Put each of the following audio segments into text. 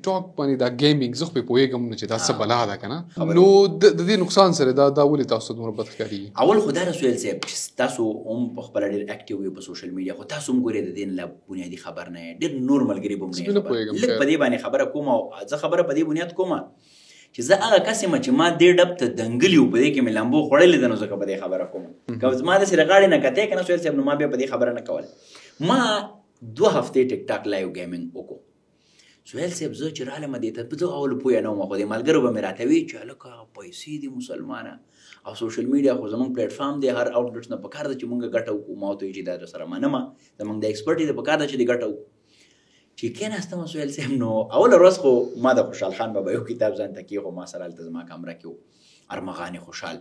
ټیک ټاک باندې دا گیمینګ زه خو په پوهېږم نه چې دا څه بلا ده که نه نو د دې نقصان سره دا ولې تاسو دومره بد ښکارېږي اول خو دا سهیل صاحب چې تاسو هم په خپله ډېر اکټیو یو په سوشل میډیا خو تاسو هم ګورئ د دې نه بنیادي خبر نه یې ډېر نور ملګري به هم نه یې لږ په دې باندې خبره کوم او زه خبره په دې بنیاد کومه چې زه هغه کس یم چې ما دې ډب ته دنګلي وو په دې کې مې لامبو خوړلې ده نو ځکه په دې خبره کوم که زما داسې له غاړې نه کتې که نه سهیل صاحب نو ما بیا په دې خبره نه کول ما 2 هفتې ټیک ټاک لایو ګیمینګ وکړو سهیل صاحب زه چې رالم دې ته زه اول پوهه نه وم خو دې ملګرو به مې راته وي چې هلکه پیسې دي مسلمانه او سوشل میډیا خو زموږ پلیټفارم دی هر آوټلیټس نه پکار ده چې مونږ ګټه وکړو ما ورته وایي چې دا درسره منمه زموږ د ایکسپرټي ده پکار ده چې دې ګټه وکړو چې کېناستم سهیل صاحب نو اوله ورځ خو ما د خوشحال خان بابا یو کتاب ځان ته کېښو ما سره هلته زما کمره کې و ارمغان خوشحال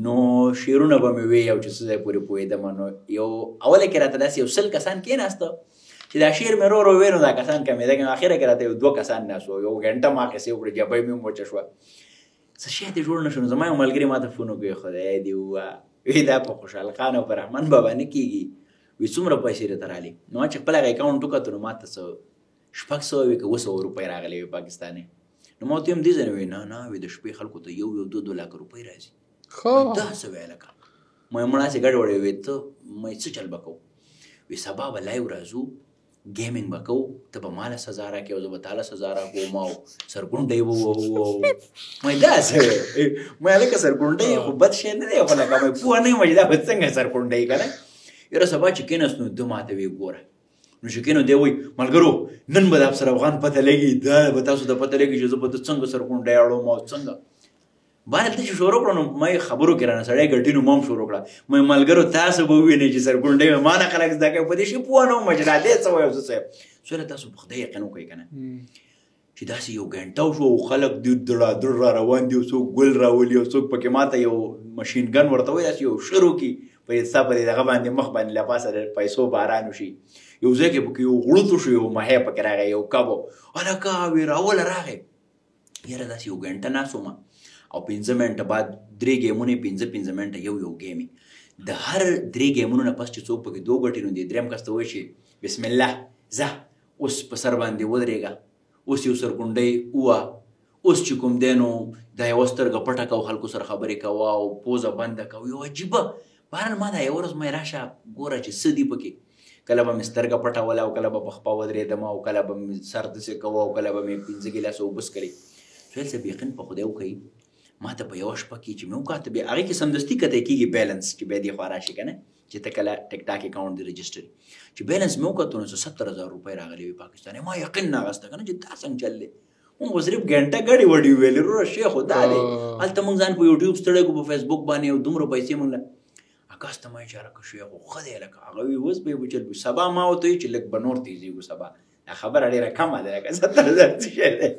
نو شعرونه به مې وی او چې څه ځای پورې پوهېدم نو یو اوله کې راته داسې یو 100 کسان کېناسته چې دا شعر مې رو وی نو دا کسان کمېده که اخره کې راته یو 2 کسان ناست وو یو ګنټه ما قصې وکړې جبۍ مې هم وچه شوه څه شی دې جوړ نه شو نو زما یو ملګري ما ته فون وکړی خدای دې ووایه وی دا په خوشحال خان او په رحمان بابا نه کېږي وی څومره پیسې راته رالي نو ما چې خپل هغه اکاونټ وکتو نو ما ته څه 600 وي که 200 روپۍ راغلې وي پاکستاني نو ما ورته ویم دې ځای نه وی نه وی د شپې خلکو ته یو 2 لک روپۍ راځي دا څه ویې لکه ما یې مړه هسې ګډوډې وی ته ما څه چل به کوو وی سبا به لایو راځو گیمینګ به کوو ته به ماله سزا راکړې او زه به تاله سزا راکوم او سرګونډی به ووهو ما دا څه ما هلکه سرګونډی خو بد شی نه دی خو لکه ما پوه نه یم چې دا به څنګه سرګونډی که نه یاره سبا چې کېناست نو ده ماته وی ګوره نو چې کېنو دی وایي ملګرو نن به د افسر افغان پته لګي دا به تاسو ته پته لګي چې زه به ته څنګه سرګونډی اړوم او څنګه بهر دلته چې شروع کړو نو ما یې خبرو کې رانه سړی ګټي نو ما هم شروع کړه ما ملګرو تاسو به ووینئ چې سرګونډۍ مې ما نه خلک زده کوي په دې شي پوه نه وم چې دا دې څه وایي او څه صاحب سوله تاسو په خدای یقین وکړئ که نه چې داسې یو ګنټه وشو او خلک دړ را روان دي او څوک ګل راولي او څوک پکې ماته یو مشین ګن ورته وایي داسې یو شروع کړي په ستا په دې دغه باندې مخ باندې له پاسه د پیسو باران وشي یو ځای کې پکې یو غړوت وشو یو مهی پکې راغی یو کب هلکه وی راوله راغی یاره داسې یو ګنټه ناست وم او 15 منټه بعد 3 ګیمونه 15 منټه یو ګیمي د هر 3 ګیمونو نه پس چې څوک پکې 2 ګټي نو دی دریم کس ته وایي چې بسم الله ځه اوس په سر باندې ودرېږه اوس یو سرګونډی ووه اوس چې کوم دی نو دا یوه سترګه پټه کوه خلکو سره خبرې کوه او پوزه بنده کوه یو عجیبه بهرحال ما دا یوه ورځ ما راشه ګوره چې څه دي پکې کله به مې سترګه پټوله او کله به په خپه ودرېدم او کله به مې سر داسې کوه او کله به مې 15 ګیلاسه اوبه څښلې سهیل صاحب یقین په خدای وکوئ ما ته په یوه شپه کې چې مې وکاته بیا هغې کې سمدستي کتی کېږي بیلنس چې بیا دې خوا راشي که نه چې ته کله ټیک ټاک اکاونټ دې رجسټر چې بیلنس مې وکتو نو 70,000 روپۍ راغلې وي پاکستاني ما یقین نه اخیسته که نه چې دا څنګه چل دی مونږ خو صرف ګنټه ګډې وډې ویلې وروره شی خو دا دی هلته مونږ ځان په یوټیوب ستړی کړو په فیسبوک باندې او دومره پیسې مونږ له اکاس ته ما یې چاره که شی خو ښه دی لکه هغه وي اوس به یې وچل وي سبا ما ورته وایي چې لږ به نور تېزېږو سبا دا خبره ډېره کمه ده لکه 70,000 څه شی دی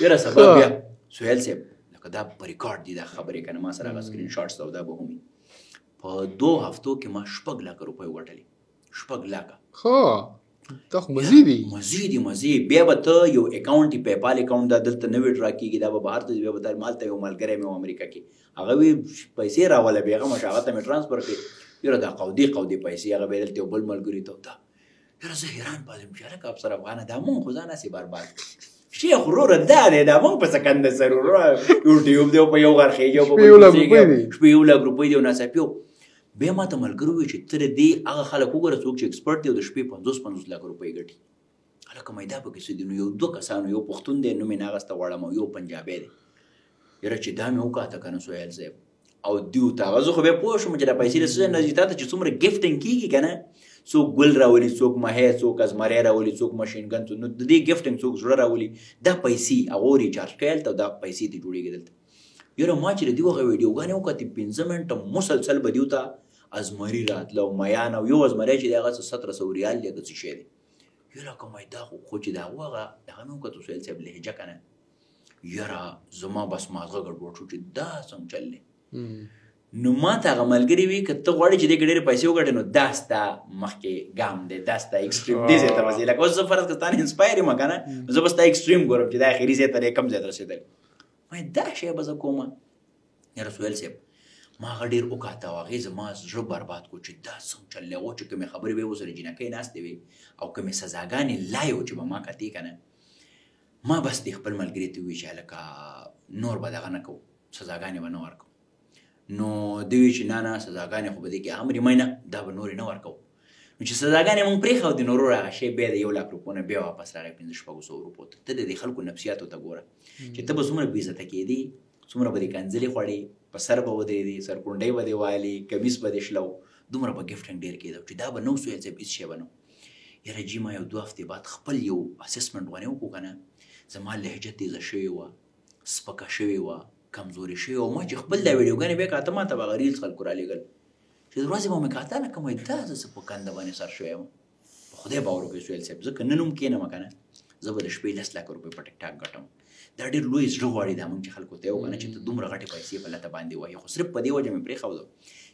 یاره سبا بیا سهیل صاحب که دا په ریکارډ دي دا خبرې که نه ما سره هغه سکرین شاټس او دا به هم په 2 هفتو کې ما 6 لکه روپۍ وګټلې 6 لکه دا خو مزې دي مزې بیا به ته یو اکاونټ پی پال اکاونټ دا دلته نه ویډرا کېږي دا به بهر ته بیا به ته مالته یو ملګری مې و امریکا کې هغه وی پیسې راوله بیا هغه مشه هغه ته مې ټرانسفر کړې یاره دا قودي پیسې هغه بیا دلته یو بل ملګري ته دا یاره زه حیران پاتې چې هلکه افسر افغانه دا مونږ خو ځان هسې برباد شیخ وروره دا دی دا مونږ په سکنده سر وروره یوټیوب دی په یو غرخېږي شپې 1 لک روپۍ دی او ناڅاپي بیا ما ته ملګري ووایي چې ته د دې هغه خلک وګوره څوک چې ایکسپرټ دی او د شپې 50 لک روپۍ ګټي هلکه ما دا پکې څه دي نو یو 2 کسانو یو پښتون دی نوم یې نه اخیسته غواړم او یو پنجابی دی یاره چې دا مې وکاته که نه سهیل صاحب او دیو ته هغه زه خو بیا پوه شوم چې دا پیسې د څه ځای نه ځي تا ته چې څومره ګفټینګ کېږي که نه څوک ګل راولي څوک مهی څوک ازمری راولي څوک مشین ګن نو د دې ګفټینګ څوک زړه راولي دا پیسې هغه ریچارج کوي هلته دا پیسې دې جوړېږي دلته یاره ما چې د دې هغه ویډیوګانې وکتې 15 منټه مسلسل به دیو ته ازمري راتله او میان او یو ازمری چې دی هغه 1700 ریال دی که څه شی دی یاره که ما دا خو چې د هغو هغه مې وکتو سهیل صاحب لهجه که نه یاره زما بس مازغه ګډوډ شو چې دا څنګه چل دی نو ما ته هغه ملګري وي که ته غواړې چې دې کې ډېرې پیسې وګټې نو دا ستا مخکې ګام دی دا ستا ایکسټریم دې ځای ته رسېدلی لکه اوس زه فرض کړه ستا نه انسپایر یم که نه زه به ستا ایکسټریم ګورم چې دا اخري ځای ته دی کم ځای ته رسېدلی وایي دا شی به زه کومه یاره سهیل صاحب ما هغه ډېر وکاته او هغې زما زړه برباد کړو چې دا څنګه چل دی هغو چې کومې خبرې به یې ورسره جینکۍ ناستې وي او کومې سزاګانې لایو چې به ما کتې که نه ما بس دې خپل ملګري ته ووایي چې هلکه نور به دغه نه کوو، سزاګانې به نه ورکوو. نو دوی وایي چې نه سزاګانې خو به دې کې هم ریمای نه، دا به نورې نه ورکوو. نو چې سزاګانې موږ پرېښودې نو ورور هغه شی بیا د 1,00,000 روپو نه بیا واپس راغی 500-600 روپو ته. ته د دې خلکو نفسیاتو ته ګوره چې ته به څومره بېعزته کېدې، څومره به دې کنځلې خوړې، په سر به ودرېدې، سرکونډۍ به دې والې، کمیس به دې شلو، دومره به ګفټنګ ډېر کېده چې دا به نه سهیل صاحب هېڅ شی به نه. یاره جي ما یو 2 هفتې بعد خپل یو اسسمنټ غونې وکړو که نه، زما لهجه تیزه شوې وه، سپکه شوې وه، کمزورې شوې وه. ما چې خپل دا ویډیوګانې بیا کاته ما ته به هغه ریلز خلکو رالېږل چې د ورځې به مې کاته نه کوم دا زه څه په کنده باندې سر شوی یم. په خدای باور وکړئ سهیل صاحب، زه که نن هم کښېنم که نه، زه به د شپې 10 لکه روپۍ په ټیک ټاک ګټم. دا ډېر لوی زړه غواړي دا موږ چې خلکو ته یې وکړو چې ته دومره غټې پیسې په لته باندې وهې. خو صرف په دې وجه مې پرېښودو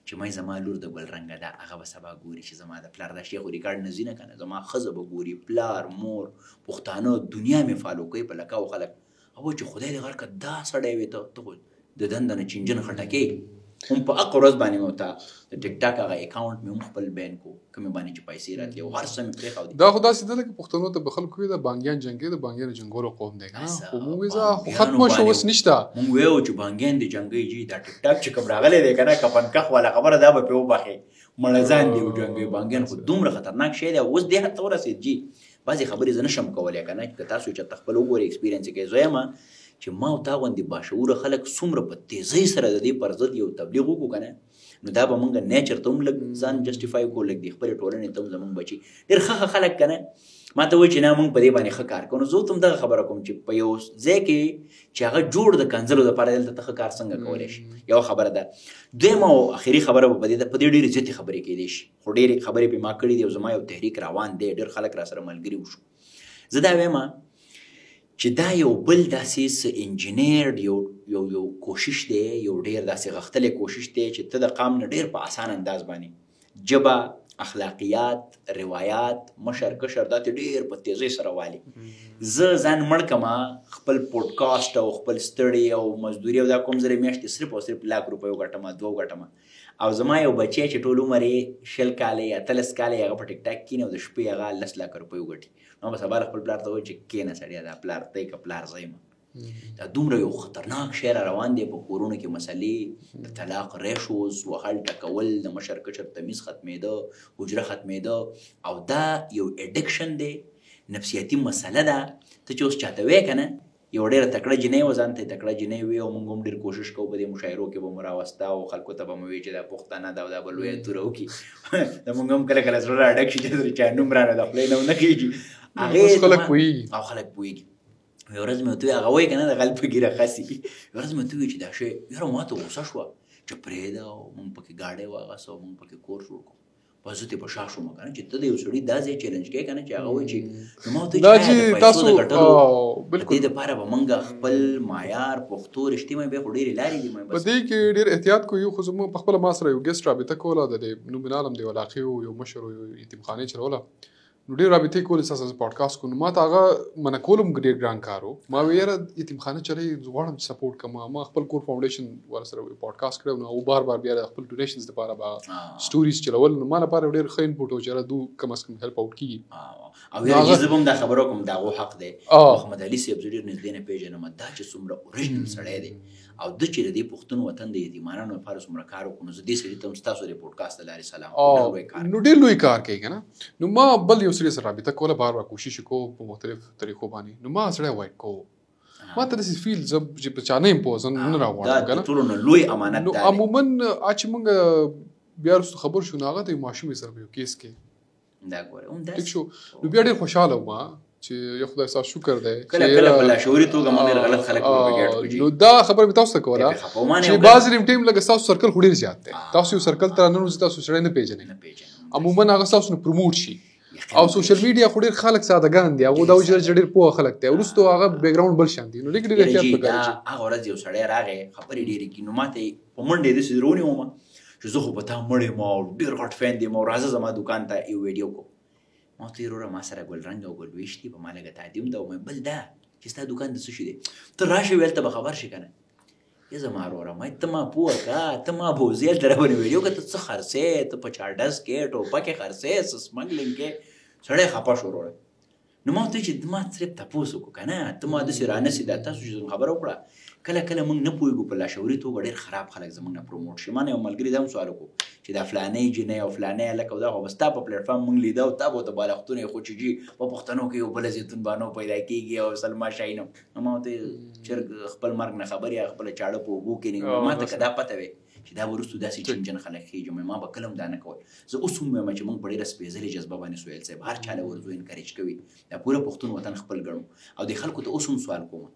چې ما زما لور د ګل رنګه ده، هغه به سبا ګوري چې زما د پلار دا شی خو ریکارډ نه ځي نه که نه، زما ښځه به ګوري، پلار، مور، پښتانه دنیا مې فالو کوي په لکاو خلک. او چې خدای دې غر که دا سړی وې ته خو د دنده نه چینجن خټکې هم په حق ورځ باندې مې ورته د ټیک ټاک هغه اکاونټ مې هم خپل بین کو، کومې باندې چې پیسې راتلې او هر څه مې پرېښودې. دا خو داسې ده لکه پښتنو ته به خلکو وایي د بانګیان جنګي، د بانګیانو جنګولو قوم دی که نه، خو موږ وایي خو ختمه شو، اوس نشته. موږ وایو چې بانګیان دي جنګي جي، دا ټیک ټاک چې کوم راغلی دی که نه، کفنکخ والا خبره دا به پرې وبخې، مړزان دي جنګي. بانګیان خو دومره خطرناک شی دی، اوس دې حد ته ورسېد جي بعضې خبرې زه نشم کولی که نه، که تاسو چېرته خپل وګورئ اکسپیرینس یې کوئ. زه یم چې ما او تا غوندې باشعوره خلک څومره په تیزۍ سره د دې پر ضد یو تبلیغ وکړو که نه، نو دا به مونږ نیچر ته هم لږ ځان جسټیفای کړو، لږ د خپلې ټولنې ته هم زمونږ بچي ډېر ښه خلک که نه ما ته وایي چې نه مونږ په دې باندې ښه کار کوو. نو زه ورته هم دغه خبره کوم چې په یو ځای کې چې هغه جوړ د کنځلو دپاره دلته ته ښه کار څنګه کولی شي، یوه خبره ده. دویمه او اخري خبره به په دې ډېرې زیاتې خبرې کېدی شي، خو ډېرې خبرې پرې ما کړي دي او زما یو تحریک روان دی، ډېر خلک را سره ملګري وشو. زه دا وایم چې دا یو بل داسې انجینیر یو کوشش دی، یو ډېر داسې غښتلی کوشش دی چې ته د قام نه ډېر په اسان انداز باندې ژبه، اخلاقیات، روایات، مشر کشر دا ته ډېر په تیزۍ سره والي. زه ځان مړ کړم خپل پوډکاسټ او خپل ستړی او مزدوري او دا کوم زره میاشتې صرف او صرف 1,00,000 روپۍ وګټم، 2 وګټم. او زما یو بچی چې ټول عمر یې 20 کاله یا 13 کاله هغه په ټیک ټاک کښېني او د شپې هغه 10 لکه روپۍ وګټي. نو به سبا خپل پلار ته وایي چې کښېنه سړیه دا پلار دی که پلار زه یم. دا دومره یو خطرناک شی را روان دی په کورونو کې، مسلې د طلاق ریشوز، وهل ټکول، د مشر کشر تمیز ختمېده، حجره ختمېده، او دا یو اډکشن دی، نفسیاتي مسله ده. ته چې اوس چاته وایې که نه یو ډېره تکړه جینۍ وه، ځان ته یې تکړه جینۍ وي، او موږ هم ډېر کوشش کوو په دې مشاعرو کې به مو راوسته او خلکو ته به مو وایي چې دا پښتانه ده او دا به لویه توره وکړي. د موږ هم کله کله زړه راډک شي چې چا نوم رانه د خولې نه ونه کېږي، خلک پوهېږي او خلک پوهېږي. یو ورځ مې ورته وویل هغه وایي که نه د غل په ګیره خسي، یو ورځ مې ورته وویل چې دا شی یاره ما ته غوسه شوه چې پرېږده او موږ پکې ګاډۍ واغسته او موږ پکې کور جوړ کړو. بس زه ترې په شا شوم که نه چې ته د یو سړي دا ځای چیلنج کوې که نه چې هغه وایي چې نو ما ورته وایي چې د پیسو د ګټلو د دې دپاره به موږ خپل معیار پښتو رښتې مې بیا خو ډېرې لارې دي. په دې کې ډېر احتیاط کوو. خو زموږ په خپله ما سره یو ګیسټ رابطه کوله، د نومینال هم د یو علاقې یو مشر یو یتیمخانې چلوله، نو ډېر رابطې کولې ساسه پاډکاسټ کوو. نو ما ته هغه منع کول هم ډېر ګران کار و. ما ویل یاره یتیمخانه چلوي، زه غواړم چې سپورټ کړم. ما خپل کور فاونډیشن ورسره پاډکاسټ کړی، نو بار بار بیا د خپل ډونیشنز دپاره به سټوریز چلول. نو ما لپاره ډېر ښه انپوټ و چې یاره دو کم از کم هیلپ اوټ کېږي. او یاره زه به هم دا خبره کوم د هغو حق دی. محمد علي صاحب زه ډېر نږدې نه پېژنم، دا چې څومره اوریجنل سړی دی او د چې د دې پښتون وطن د یتیمانانو لپاره څومره کار وکړو. نو زه دې سړي ته هم ستاسو د پوډکاسټ له لارې سلام، نو ډېر لوی کار کوي که نه. نو ما بل یو سړي سره رابطه کوله، بار بار کوشش کوو په مختلف طریقو باندې. نو ما سړی وایډ کوو، ما ته داسې فیل زه چې په چا نه یم پوه، زه نه راغواړم که نه. ټولو نه لوی امانت نو عموما چې موږ بیا وروسته خبر شو، نو هغه د یو ماشومې سره په یو کیس کې دا ګوره ټیک شو. نو بیا ډېر خوشحاله وم چې یو خدای ستاسو شکر دی کله کله په لاشعوري توګه موږ ډېر غلط خلک پروپاګیټ کوي. نو دا خبره مې تاسو ته کوله چې بعضې ټیم لکه ستاسو سرکل خو ډېر زیات دی، تاسو یو سرکل ته راننوځئ تاسو سړی نه پېژنئ، عموما هغه ستاسو نه پروموټ شي. او سوشل میډیا خو ډېر خلک سادهګان دي، هغه دا وایي چې ډېر پوه خلک دي، وروسته هغه بیک ګراوند بل شان دي. نو ډېر احتیاط پکار دی. هغه ورځ یو سړی راغی خبرې ډېرې کړي، نو ما ته په منډې داسې ونیوم چې زه خو په تا مړ یم او ډېر غټ فین یم او راځه زما دوکان ته یو ویډیو کوو. ما ورته ویل وروره ما سره ګل رنګ او ګل ویشت دي، په ما لږه تعدیم ده، او بل دا چې ستا دوکان د څه شي دی، ته راشې ویل ته به خبر شي که نه. یې زما وروره ما ته ما پوه که ته ما بوزیل ته راباندې ویډیو که ته څه خرڅې، ته په چارډس کې ټوپکې خرڅې، څه سمګلینګ کې. سړی خفه شو وروره، نو ما ورته چې ما صرف تپوس وکړو که نه ته ما داسې رانسې دا تاسو چې خبره وکړه کله کله موږ نه پوهېږو په لاشعوري توګه ډېر خراب خلک زموږ نه پروموټ شي. ما نه یو ملګري دا هم سوال وکړو چې دا فلانی جنۍ او فلانی هلک او دا خو به ستا په پلیټفارم موږ لیده او تا به ورته بالښتونه یې خو چې جي په پښتنو کې یو بله زیتون بانو پیدا کېږي او سلما شاهین. نو ما ورته چرګ خپل مرګ نه خبر یا خپله چاړه په اوبو کې نه ما ته که دا پته وی چې دا وروستو داسې چنجن خلک خېږي ما به کله هم دا نه کول. زه اوس هم وایم چې موږ په ډېره سپېڅلې جذبه باندې سهیل صاحب هر چا له ورځو انکریج کوي دا پوره پښتون وطن خپل ګڼو او د خلکو ته اوس هم سوال کوم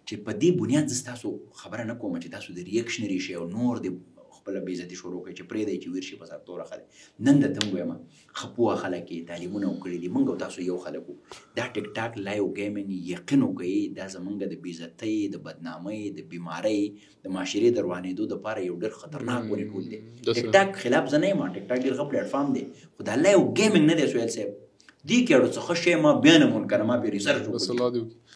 چې په دې بنیاد زه ستاسو خبره نه کوم چې تاسو د ریاکشنري شئ او نور د خپله بېعزتي شروع کړئ چې پرېږدئ چې ویر شي په سر توره ښه دی. نن درته هم وایم ښه پوهه خلک یې تعلیمونه وکړي دي موږ او تاسو یو خلک وو. دا ټیک ټاک لایو ګیمینګ یقین وکړئ دا زموږ د بېعزتۍ د بدنامۍ د بیمارۍ د معاشرې د روانېدو دپاره یو ډېر خطرناک ملیکول دی. ټیک ټاک خلاف زه نه یم ټیک ټاک ډېر ښه پلیټفارم دی خو دا لایو ګیمینګ نه دی سهیل صاحب دې کې اړو څه ښه شی ما بیا نه مونږ که نه ما پرې ریسرچ وکړو.